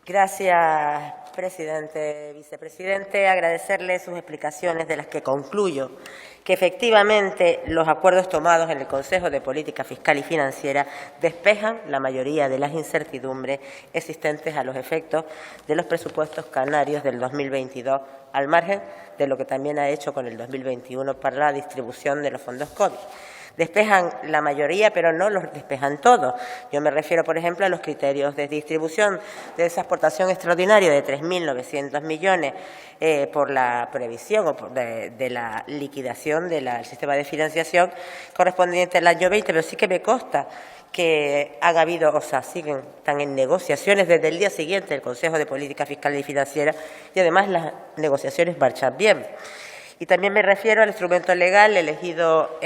Gracias, presidente, vicepresidente. Agradecerle sus explicaciones, de las que concluyo que efectivamente los acuerdos tomados en el Consejo de Política Fiscal y Financiera despejan la mayoría de las incertidumbres existentes a los efectos de los presupuestos canarios del 2022, al margen de lo que también ha hecho con el 2021 para la distribución de los fondos COVID. Despejan la mayoría, pero no los despejan todos. Yo me refiero, por ejemplo, a los criterios de distribución de esa aportación extraordinaria de 3.900 millones por la previsión o de la liquidación del sistema de financiación correspondiente al año 20, pero sí que me consta que han habido, están en negociaciones desde el día siguiente del Consejo de Política Fiscal y Financiera, y además las negociaciones marchan bien. Y también me refiero al instrumento legal elegido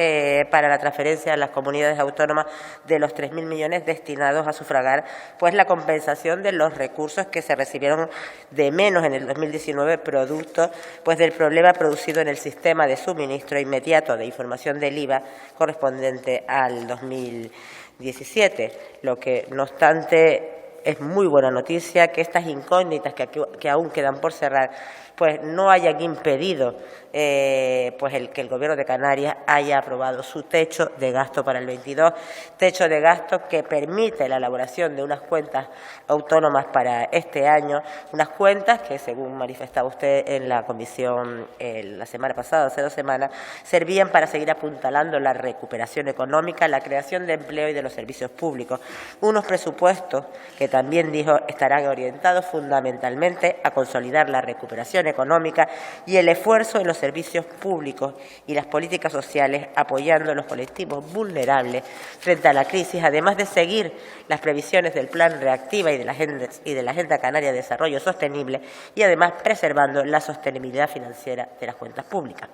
para la transferencia a las comunidades autónomas de los 3.000 millones destinados a sufragar pues la compensación de los recursos que se recibieron de menos en el 2019, producto pues del problema producido en el sistema de suministro inmediato de información del IVA correspondiente al 2017, lo que, no obstante, es muy buena noticia que estas incógnitas que aún quedan por cerrar pues no hayan impedido que el Gobierno de Canarias haya aprobado su techo de gasto para el 22, techo de gasto que permite la elaboración de unas cuentas autónomas para este año, unas cuentas que, según manifestaba usted en la comisión la semana pasada, hace 2 semanas, servían para seguir apuntalando la recuperación económica, la creación de empleo y de los servicios públicos. Unos presupuestos que también dijo estarán orientados fundamentalmente a consolidar la recuperación económica y el esfuerzo en los servicios públicos y las políticas sociales, apoyando a los colectivos vulnerables frente a la crisis, además de seguir las previsiones del Plan Reactiva y de la Agenda Canaria de Desarrollo Sostenible, y además preservando la sostenibilidad financiera de las cuentas públicas.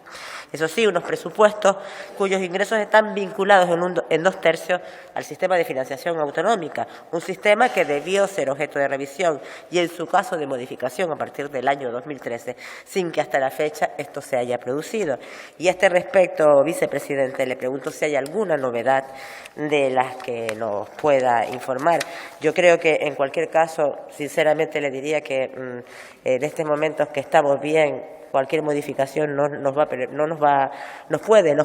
Eso sí, unos presupuestos cuyos ingresos están vinculados en 2/3 al sistema de financiación autonómica, un sistema que debió ser objeto de revisión y, en su caso, de modificación a partir del año 2013, sin que hasta la fecha esto se haya producido. Y a este respecto, vicepresidente, le pregunto si hay alguna novedad de las que nos pueda informar. Yo creo que, en cualquier caso, sinceramente le diría que en estos momentos que estamos bien, cualquier modificación nos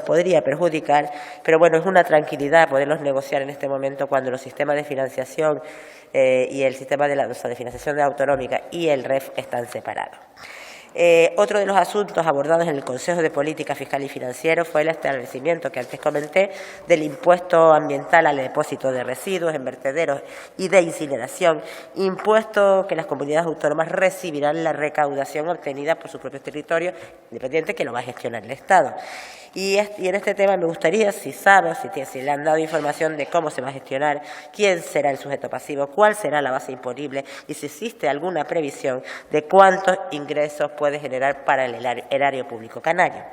podría perjudicar, pero bueno, es una tranquilidad poderlos negociar en este momento cuando los sistemas de financiación y el sistema de financiación autonómica y el REF están separados. Otro de los asuntos abordados en el Consejo de Política Fiscal y Financiera fue el establecimiento, que antes comenté, del impuesto ambiental al depósito de residuos en vertederos y de incineración, impuesto que las comunidades autónomas recibirán la recaudación obtenida por sus propios territorios, independiente que lo va a gestionar el Estado. Y en este tema me gustaría, si le han dado información de cómo se va a gestionar, quién será el sujeto pasivo, cuál será la base imponible y si existe alguna previsión de cuántos ingresos puede generar para el erario público canario.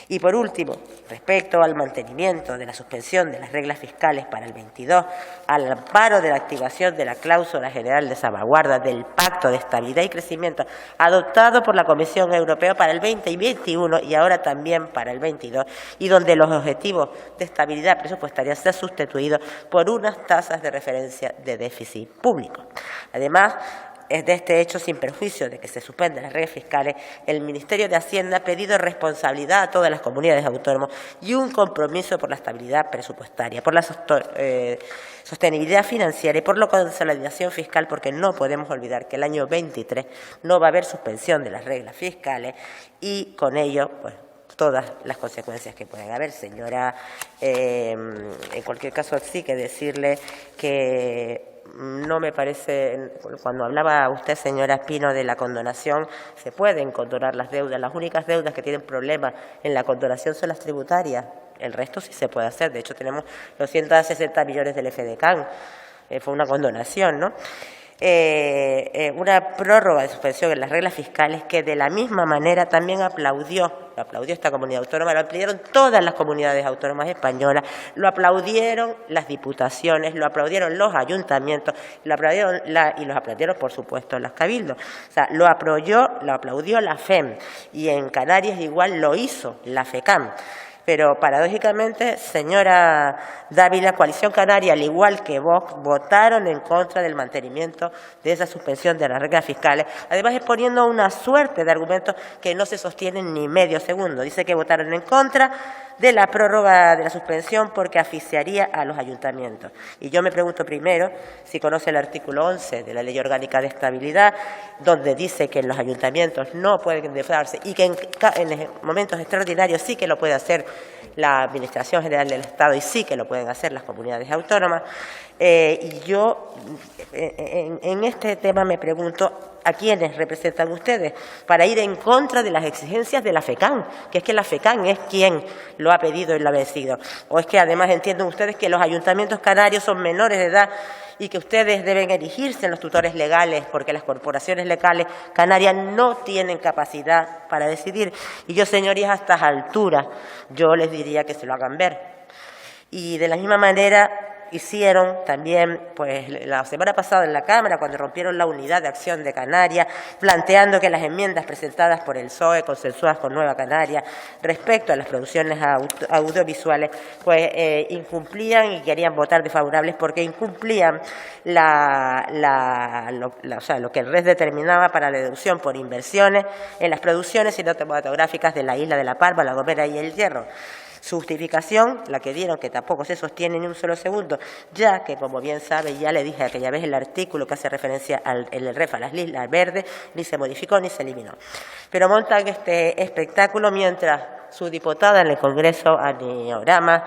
Y, por último, respecto al mantenimiento de la suspensión de las reglas fiscales para el 22, al amparo de la activación de la cláusula general de salvaguarda del Pacto de Estabilidad y Crecimiento adoptado por la Comisión Europea para el 20 y 21 y ahora también para el 22, y donde los objetivos de estabilidad presupuestaria se han sustituido por unas tasas de referencia de déficit público. Además, es de este hecho, sin perjuicio de que se suspendan las reglas fiscales, el Ministerio de Hacienda ha pedido responsabilidad a todas las comunidades autónomas y un compromiso por la estabilidad presupuestaria, por la sostenibilidad financiera y por la consolidación fiscal, porque no podemos olvidar que el año 23 no va a haber suspensión de las reglas fiscales y, con ello, pues, todas las consecuencias que pueden haber. Señora, en cualquier caso, sí que decirle que no me parece, cuando hablaba usted, señora Espino, de la condonación, se pueden condonar las deudas. Las únicas deudas que tienen problemas en la condonación son las tributarias. El resto sí se puede hacer. De hecho, tenemos los 160 millones del FDCAN. Fue una condonación, ¿no? Una prórroga de suspensión en las reglas fiscales que, de la misma manera, también lo aplaudió esta comunidad autónoma, lo aplaudieron todas las comunidades autónomas españolas, lo aplaudieron las diputaciones, lo aplaudieron los ayuntamientos, los aplaudieron, por supuesto, los cabildos. O sea, lo aplaudió la FEM, y en Canarias igual lo hizo la FECAM. Pero, paradójicamente, señora Dávila, Coalición Canaria, al igual que Vox, votaron en contra del mantenimiento de esa suspensión de las reglas fiscales, además exponiendo una suerte de argumentos que no se sostienen ni medio segundo. Dice que votaron en contra de la prórroga de la suspensión porque asfixiaría a los ayuntamientos. Y yo me pregunto primero si conoce el artículo 11 de la Ley Orgánica de Estabilidad, donde dice que los ayuntamientos no pueden endeudarse y que en momentos extraordinarios sí que lo puede hacer la Administración General del Estado y sí que lo pueden hacer las comunidades autónomas. Y yo en este tema me pregunto a quiénes representan ustedes para ir en contra de las exigencias de la FECAN, que es que la FECAN es quien lo ha pedido y lo ha vencido. O es que además entienden ustedes que los ayuntamientos canarios son menores de edad y que ustedes deben erigirse en los tutores legales porque las corporaciones locales canarias no tienen capacidad para decidir. Y yo, señorías, a estas alturas, yo les diría que se lo hagan ver. Y de la misma manera hicieron también, pues, la semana pasada en la Cámara, cuando rompieron la unidad de acción de Canarias, planteando que las enmiendas presentadas por el PSOE, consensuadas con Nueva Canaria, respecto a las producciones audiovisuales, pues incumplían y querían votar desfavorables porque incumplían lo que el RES determinaba para la deducción por inversiones en las producciones cinematográficas de la isla de La Palma, La Gomera y El Hierro. Su justificación, la que dieron, que tampoco se sostiene ni un solo segundo, ya que, como bien sabe, ya le dije aquella vez el artículo que hace referencia el REF a las Islas Verdes, ni se modificó ni se eliminó. Pero montan este espectáculo mientras su diputada en el Congreso, Ani Orama,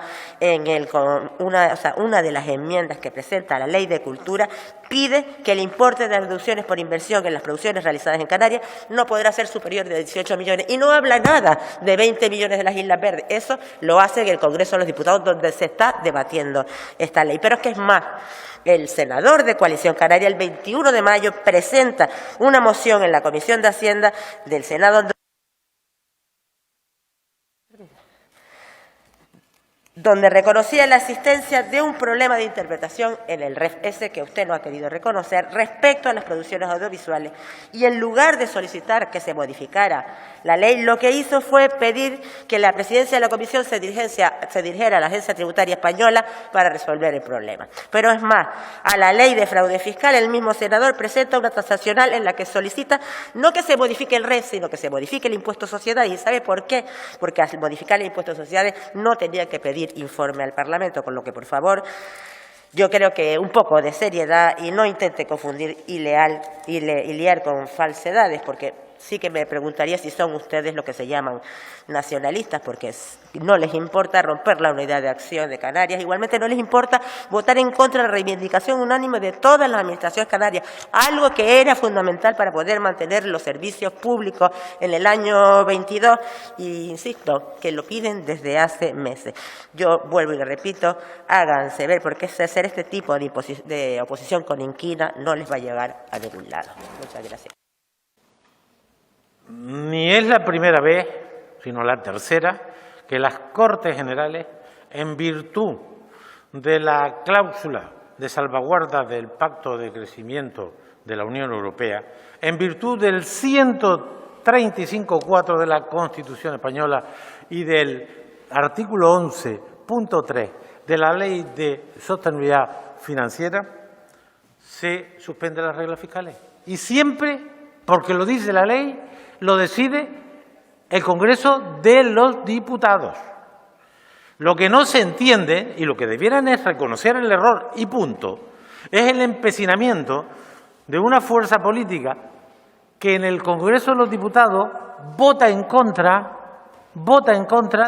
una de las enmiendas que presenta la Ley de Cultura, pide que el importe de deducciones por inversión en las producciones realizadas en Canarias no podrá ser superior de 18 millones. Y no habla nada de 20 millones de las Islas Verdes. Eso lo hace en el Congreso de los Diputados, donde se está debatiendo esta ley. Pero es que es más. El senador de Coalición Canaria, el 21 de mayo, presenta una moción en la Comisión de Hacienda del Senado donde reconocía la existencia de un problema de interpretación en el REF, ese que usted no ha querido reconocer, respecto a las producciones audiovisuales. Y en lugar de solicitar que se modificara la ley, lo que hizo fue pedir que la presidencia de la Comisión se dirigiera a la Agencia Tributaria Española para resolver el problema. Pero es más, a la ley de fraude fiscal, el mismo senador presenta una transaccional en la que solicita no que se modifique el REF, sino que se modifique el impuesto a sociedades. ¿Y sabe por qué? Porque al modificar el impuesto a sociedades no tenía que pedir informe al Parlamento, con lo que, por favor, yo creo que un poco de seriedad y no intente confundir y liar con falsedades, porque sí que me preguntaría si son ustedes lo que se llaman nacionalistas, porque no les importa romper la unidad de acción de Canarias, igualmente no les importa votar en contra de la reivindicación unánime de todas las administraciones canarias, algo que era fundamental para poder mantener los servicios públicos en el año 22, y insisto, que lo piden desde hace meses. Yo vuelvo y le repito, háganse ver, porque hacer este tipo de oposición con inquina no les va a llegar a ningún lado. Muchas gracias. Ni es la primera vez, sino la tercera, que las Cortes Generales, en virtud de la cláusula de salvaguarda del Pacto de Crecimiento de la Unión Europea, en virtud del 135.4 de la Constitución Española y del artículo 11.3 de la Ley de Sostenibilidad Financiera, se suspenden las reglas fiscales. Y siempre, porque lo dice la ley, lo decide el Congreso de los Diputados. Lo que no se entiende, y lo que debieran es reconocer el error y punto, es el empecinamiento de una fuerza política que en el Congreso de los Diputados vota en contra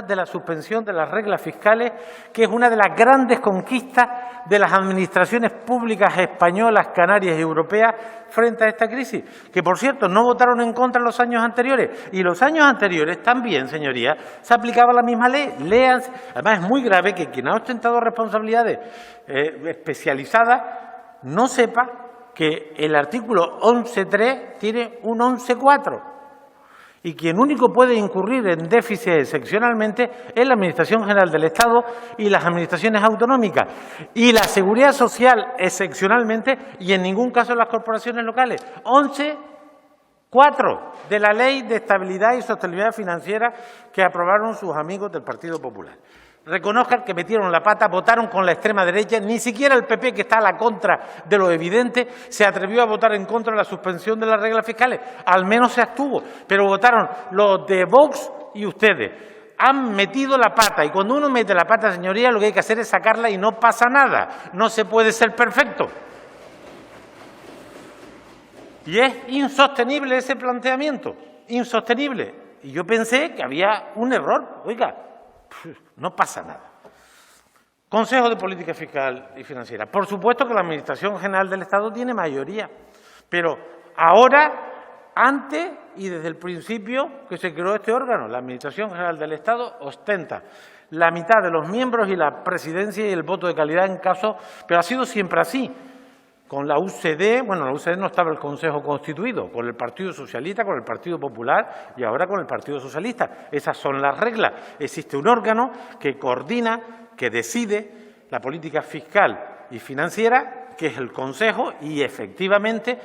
de la suspensión de las reglas fiscales, que es una de las grandes conquistas de las administraciones públicas españolas, canarias y europeas frente a esta crisis, que por cierto no votaron en contra en los años anteriores, y los años anteriores también, señorías, se aplicaba la misma ley. Léanse. Además es muy grave que quien ha ostentado responsabilidades especializadas no sepa que el artículo 11.3 tiene un 11.4. Y quien único puede incurrir en déficit excepcionalmente es la Administración General del Estado y las administraciones autonómicas. Y la Seguridad Social excepcionalmente, y en ningún caso las corporaciones locales. 11 4 de la Ley de Estabilidad y Sostenibilidad Financiera que aprobaron sus amigos del Partido Popular. Reconozcan que metieron la pata, votaron con la extrema derecha, ni siquiera el PP, que está a la contra de lo evidente, se atrevió a votar en contra de la suspensión de las reglas fiscales. Al menos se abstuvo, pero votaron los de Vox y ustedes. Han metido la pata, y cuando uno mete la pata, señoría, lo que hay que hacer es sacarla y no pasa nada. No se puede ser perfecto. Y es insostenible ese planteamiento, insostenible. Y yo pensé que había un error. Oiga, no pasa nada. Consejo de Política Fiscal y Financiera. Por supuesto que la Administración General del Estado tiene mayoría, pero ahora, antes y desde el principio que se creó este órgano, la Administración General del Estado ostenta la mitad de los miembros y la presidencia y el voto de calidad en caso, pero ha sido siempre así. Con la UCD, bueno, la UCD no estaba el Consejo constituido, con el Partido Socialista, con el Partido Popular y ahora con el Partido Socialista. Esas son las reglas. Existe un órgano que coordina, que decide la política fiscal y financiera, que es el Consejo, y efectivamente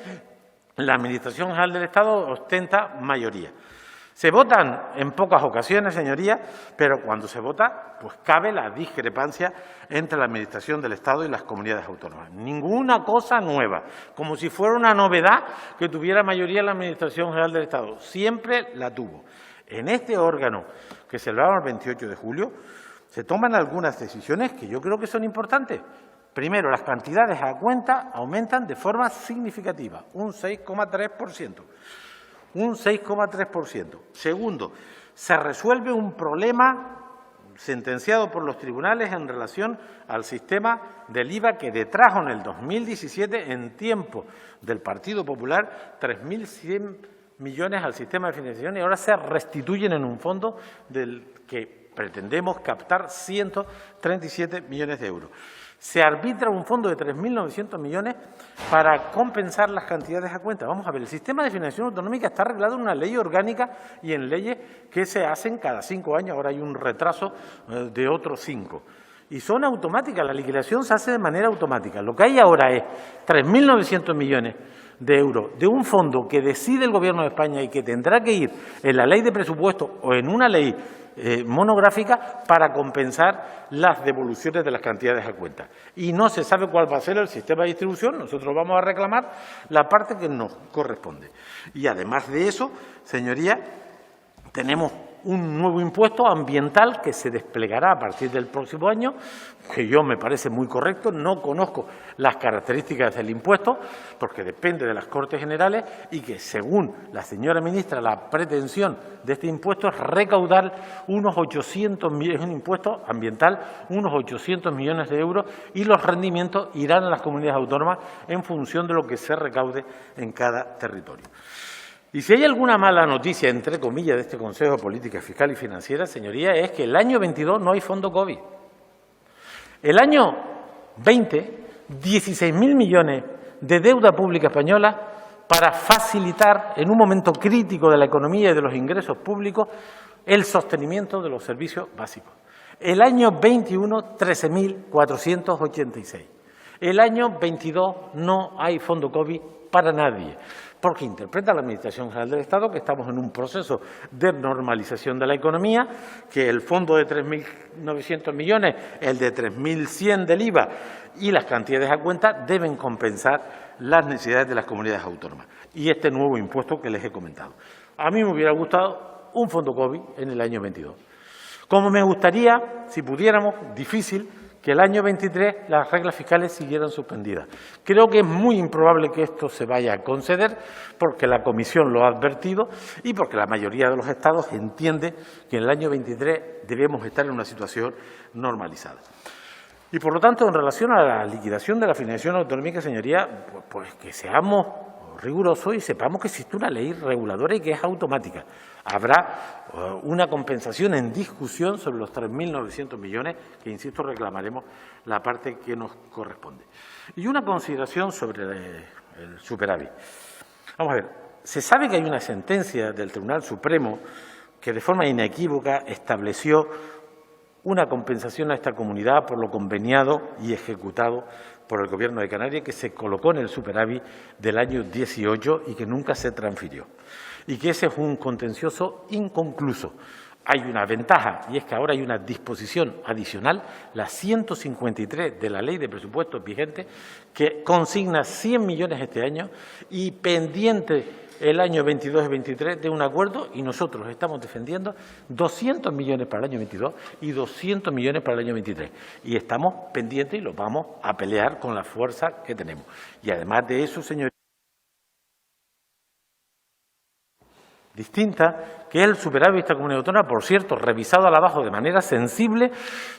la Administración General del Estado ostenta mayoría. Se votan en pocas ocasiones, señorías, pero cuando se vota, pues cabe la discrepancia entre la Administración del Estado y las comunidades autónomas. Ninguna cosa nueva, como si fuera una novedad que tuviera mayoría la Administración General del Estado. Siempre la tuvo. En este órgano que se celebraba el 28 de julio, se toman algunas decisiones que yo creo que son importantes. Primero, las cantidades a cuenta aumentan de forma significativa, un 6,3%. Un 6,3%. Segundo, se resuelve un problema sentenciado por los tribunales en relación al sistema del IVA que detrajo en el 2017, en tiempo del Partido Popular, 3.100 millones al sistema de financiación y ahora se restituyen en un fondo del que pretendemos captar 137 millones de euros. Se arbitra un fondo de 3.900 millones para compensar las cantidades a cuenta. Vamos a ver, el sistema de financiación autonómica está arreglado en una ley orgánica y en leyes que se hacen cada 5 años. Ahora hay un retraso de otros 5. Y son automáticas, la liquidación se hace de manera automática. Lo que hay ahora es 3.900 millones de euros de un fondo que decide el Gobierno de España y que tendrá que ir en la ley de presupuesto o en una ley monográfica para compensar las devoluciones de las cantidades a cuenta. Y no se sabe cuál va a ser el sistema de distribución. Nosotros vamos a reclamar la parte que nos corresponde. Y además de eso, señoría, tenemos un nuevo impuesto ambiental que se desplegará a partir del próximo año, que yo me parece muy correcto. No conozco las características del impuesto, porque depende de las Cortes Generales, y que, según la señora ministra, la pretensión de este impuesto es recaudar unos 800 millones, es un impuesto ambiental, unos 800 millones de euros, y los rendimientos irán a las comunidades autónomas en función de lo que se recaude en cada territorio. Y si hay alguna mala noticia, entre comillas, de este Consejo de Política Fiscal y Financiera, señoría, es que el año 22 no hay fondo COVID. El año 20, 16.000 millones de deuda pública española para facilitar, en un momento crítico de la economía y de los ingresos públicos, el sostenimiento de los servicios básicos. El año 21, 13.486. El año 22 no hay fondo COVID para nadie, porque interpreta la Administración General del Estado que estamos en un proceso de normalización de la economía, que el fondo de 3.900 millones, el de 3.100 del IVA y las cantidades a cuenta deben compensar las necesidades de las comunidades autónomas. Y este nuevo impuesto que les he comentado. A mí me hubiera gustado un fondo COVID en el año 22. Como me gustaría, si pudiéramos, difícil, que el año 23 las reglas fiscales siguieran suspendidas. Creo que es muy improbable que esto se vaya a conceder porque la Comisión lo ha advertido y porque la mayoría de los Estados entiende que en el año 23 debemos estar en una situación normalizada. Y por lo tanto, en relación a la liquidación de la financiación autonómica, señoría, pues que seamos rigurosos y sepamos que existe una ley reguladora y que es automática. Habrá una compensación en discusión sobre los 3.900 millones, que, insisto, reclamaremos la parte que nos corresponde. Y una consideración sobre el superávit. Vamos a ver, se sabe que hay una sentencia del Tribunal Supremo que de forma inequívoca estableció una compensación a esta comunidad por lo conveniado y ejecutado por el Gobierno de Canarias, que se colocó en el superávit del año 18 y que nunca se transfirió. Y que ese es un contencioso inconcluso. Hay una ventaja, y es que ahora hay una disposición adicional, la 153 de la Ley de Presupuestos vigente, que consigna 100 millones este año y pendiente el año 22 y 23 de un acuerdo, y nosotros estamos defendiendo 200 millones para el año 22 y 200 millones para el año 23. Y estamos pendientes y los vamos a pelear con la fuerza que tenemos. Y además de eso, señorías, distinta, que el superávit de esta comunidad autónoma, por cierto, revisado a la baja de manera sensible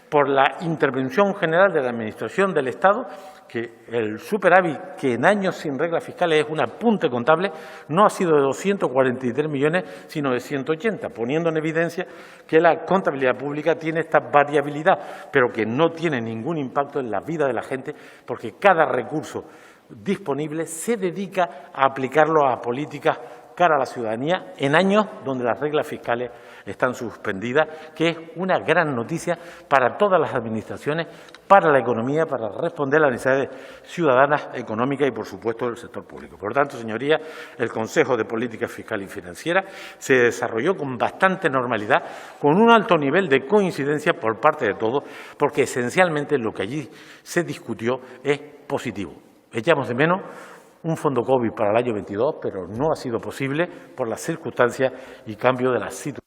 por la intervención general de la Administración del Estado, que el superávit, que en años sin reglas fiscales es un apunte contable, no ha sido de 243 millones, sino de 180, poniendo en evidencia que la contabilidad pública tiene esta variabilidad, pero que no tiene ningún impacto en la vida de la gente, porque cada recurso disponible se dedica a aplicarlo a políticas cara a la ciudadanía en años donde las reglas fiscales están suspendidas, que es una gran noticia para todas las administraciones, para la economía, para responder a las necesidades ciudadanas, económicas y, por supuesto, del sector público. Por tanto, señorías, el Consejo de Política Fiscal y Financiera se desarrolló con bastante normalidad, con un alto nivel de coincidencia por parte de todos, porque esencialmente lo que allí se discutió es positivo. Echamos de menos un fondo COVID para el año 22, pero no ha sido posible por las circunstancias y cambio de la situación.